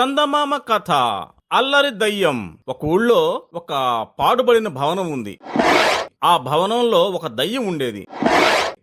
చందమామ కథ. అల్లరి దయ్యం. ఒక ఊళ్ళో ఒక పాడుబడిన భవనం ఉంది. ఆ భవనంలో ఒక దయ్యం ఉండేది.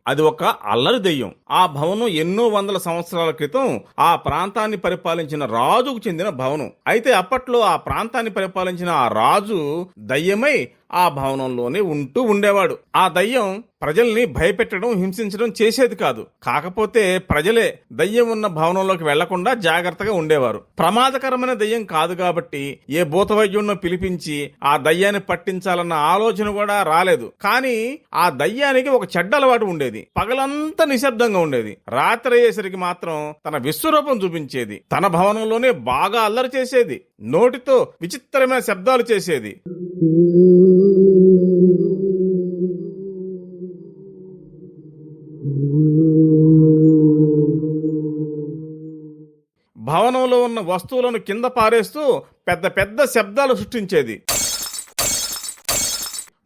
అది ఒక అల్లరి దయ్యం. ఆ భవనం ఎన్నో వందల సంవత్సరాల క్రితం ఆ ప్రాంతాన్ని పరిపాలించిన రాజుకు చెందిన భవనం. అయితే అప్పట్లో ఆ ప్రాంతాన్ని పరిపాలించిన ఆ రాజు దయ్యమై ఆ భవనంలోనే ఉంటూ ఉండేవాడు. ఆ దయ్యం ప్రజల్ని భయపెట్టడం, హింసించడం చేసేది కాదు. కాకపోతే ప్రజలే దయ్యం ఉన్న భవనంలోకి వెళ్లకుండా జాగ్రత్తగా ఉండేవారు. ప్రమాదకరమైన దయ్యం కాదు కాబట్టి ఏ భూతవైద్యుడినో పిలిపించి ఆ దయ్యాన్ని పట్టించాలన్న ఆలోచన కూడా రాలేదు. కానీ ఆ దయ్యానికి ఒక చెడ్డ అలవాటు ఉండేది. పగలంతా నిశ్శబ్దంగా ఉండేది. రాత్రి అయ్యేసరికి మాత్రం తన విశ్వరూపం చూపించేది. తన భవనంలోనే బాగా అల్లరి చేసేది. నోటితో విచిత్రమైన శబ్దాలు చేసేది. భవనంలో ఉన్న వస్తువులను కింద పారేస్తూ పెద్ద పెద్ద శబ్దాలు సృష్టించేది.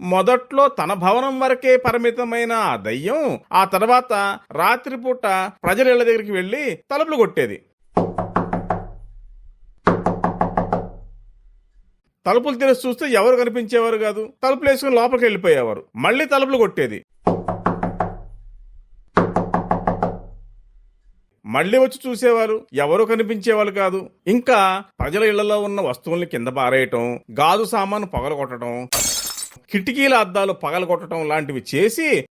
మొదట్లో తన భవనం వరకే పరిమితమైన ఆ దయ్యం ఆ తర్వాత రాత్రిపూట ప్రజల ఇళ్ల దగ్గరికి వెళ్లి తలుపులు కొట్టేది. తలుపులు తెరిచి చూస్తే ఎవరు కనిపించేవారు కాదు. తలుపులు వేసుకుని లోపలికి వెళ్ళిపోయేవారు. మళ్ళీ తలుపులు కొట్టేది. మళ్లీ వచ్చి చూసేవారు. ఎవరు కనిపించేవాళ్ళు కాదు. ఇంకా ప్రజల ఇళ్లలో ఉన్న వస్తువుల్ని కింద పారేయటం, గాజు సామాను పగలగొట్టడం, కిటికీల అద్దాలు పగలగొట్టడం లాంటివి చేసి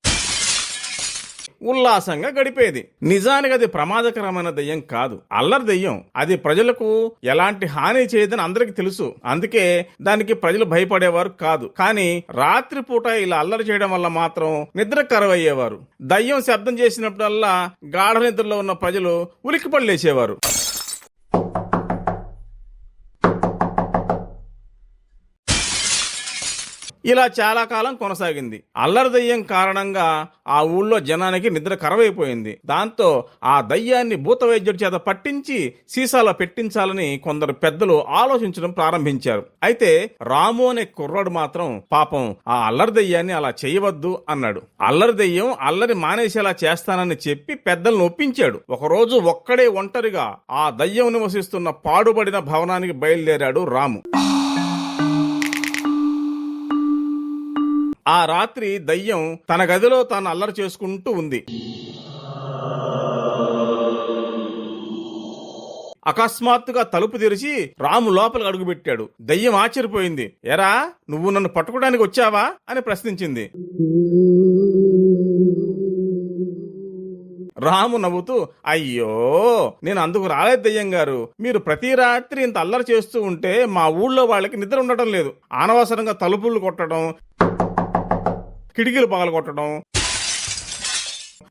ఉల్లాసంగా గడిపేది. నిజానికి అది ప్రమాదకరమైన దయ్యం కాదు, అల్లరి దయ్యం. అది ప్రజలకు ఎలాంటి హాని చేయదని అందరికీ తెలుసు. అందుకే దానికి ప్రజలు భయపడేవారు కాదు. కానీ రాత్రిపూట ఇలా అల్లరి చేయడం వల్ల మాత్రం నిద్ర కరువయ్యేవారు. దయ్యం శబ్దం చేసినప్పుడల్లా గాఢ నిద్రలో ఉన్న ప్రజలు ఉలిక్కిపడలేసేవారు. ఇలా చాలా కాలం కొనసాగింది. అల్లరి దయ్యం కారణంగా ఆ ఊళ్ళో జనానికి నిద్ర కరవైపోయింది. దాంతో ఆ దయ్యాన్ని భూత వైద్యుడి చేత పట్టించి సీసాలో పెట్టించాలని కొందరు పెద్దలు ఆలోచించడం ప్రారంభించారు. అయితే రాము అనే కుర్రాడు మాత్రం పాపం ఆ అల్లరి దయ్యాన్ని అలా చేయవద్దు అన్నాడు. అల్లరి దయ్యం అల్లరి మానేసేలా చేస్తానని చెప్పి పెద్దలను ఒప్పించాడు. ఒకరోజు ఒక్కడే ఒంటరిగా ఆ దయ్యం నివసిస్తున్న పాడుబడిన భవనానికి బయలుదేరాడు రాము. ఆ రాత్రి దయ్యం తన గదిలో తాను అల్లరి చేసుకుంటూ ఉంది. అకస్మాత్తుగా తలుపు తెరిచి రాము లోపలికి అడుగుపెట్టాడు. దయ్యం ఆశ్చర్యపోయింది. ఎరా, నువ్వు నన్ను పట్టుకోవడానికి వచ్చావా అని ప్రశ్నించింది. రాము నవ్వుతూ, అయ్యో, నేను అందుకు రాలేదు దయ్యం గారు. మీరు ప్రతి రాత్రి ఇంత అల్లరి చేస్తూ ఉంటే మా ఊళ్ళో వాళ్ళకి నిద్ర ఉండటం లేదు. అనవసరంగా తలుపులు కొట్టడం, కిటికీలు పగలగొట్టడం,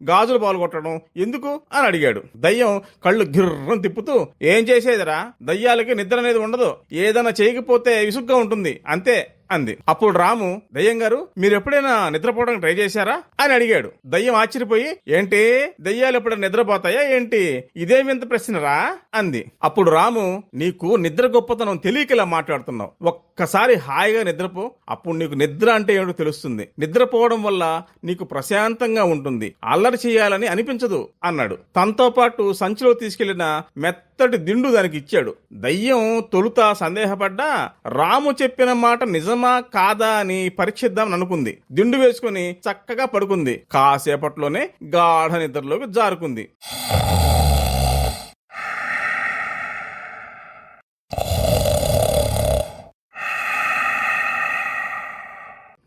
గాజులు పగలగొట్టడం ఎందుకు అని అడిగాడు. దయ్యం కళ్ళు గిర్రం తిప్పుతూ, ఏం చేసేదిరా, దయ్యాలకి నిద్ర అనేది ఉండదు. ఏదైనా చేయకపోతే విసుగ్గా ఉంటుంది అంతే అంది. అప్పుడు రాము, దయ్యం గారు, మీరు ఎప్పుడైనా నిద్రపోవడానికి ట్రై చేశారా అని అడిగాడు. దయ్యం ఆశ్చర్యపోయి, ఏంటి, దయ్యాలు ఎప్పుడైనా నిద్రపోతాయా ఏంటి, ఇదేమింత ప్రశ్నరా అంది. అప్పుడు రాము, నీకు నిద్ర గొప్పతనం తెలియకలా మాట్లాడుతున్నావు. ఒక్కసారి హాయిగా నిద్రపో, అప్పుడు నీకు నిద్ర అంటే ఏమిటో తెలుస్తుంది. నిద్రపోవడం వల్ల నీకు ప్రశాంతంగా ఉంటుంది, అల్లరి చేయాలని అనిపించదు అన్నాడు. తనతో పాటు సంచిలో తీసుకెళ్లిన మెత్తటి దిండు దానికి ఇచ్చాడు. దయ్యం తొలుత సందేహపడ్డా రాము చెప్పిన మాట నిజమా కాదా అని పరీక్షిద్దామని అనుకుంది. దిండు వేసుకుని చక్కగా పడుకుంది. కాసేపట్లోనే గాఢ నిద్రలోకి జారుకుంది.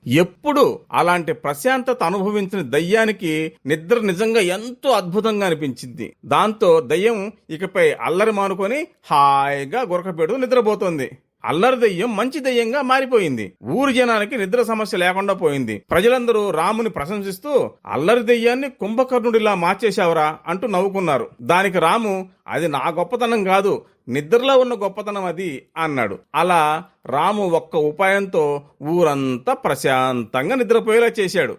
ఎప్పుడు అలాంటి ప్రశాంతత అనుభవించిన దయ్యానికి నిద్ర నిజంగా ఎంతో అద్భుతంగా అనిపించింది. దాంతో దయ్యం ఇకపై అల్లరి మానుకొని హాయిగా గురకపెడుతూ నిద్రపోతోంది. అల్లరి దయ్యం మంచి దయ్యంగా మారిపోయింది. ఊరి జనానికి నిద్ర సమస్య లేకుండా పోయింది. ప్రజలందరూ రాముని ప్రశంసిస్తూ, అల్లరి దయ్యాన్ని కుంభకర్ణుడిలా మార్చేశావురా అంటూ నవ్వుకున్నారు. దానికి రాము, అది నా గొప్పతనం కాదు, నిద్రలో ఉన్న గొప్పతనం అది అన్నాడు. అలా రాము ఒక్క ఉపాయంతో ఊరంతా ప్రశాంతంగా నిద్రపోయేలా చేశాడు.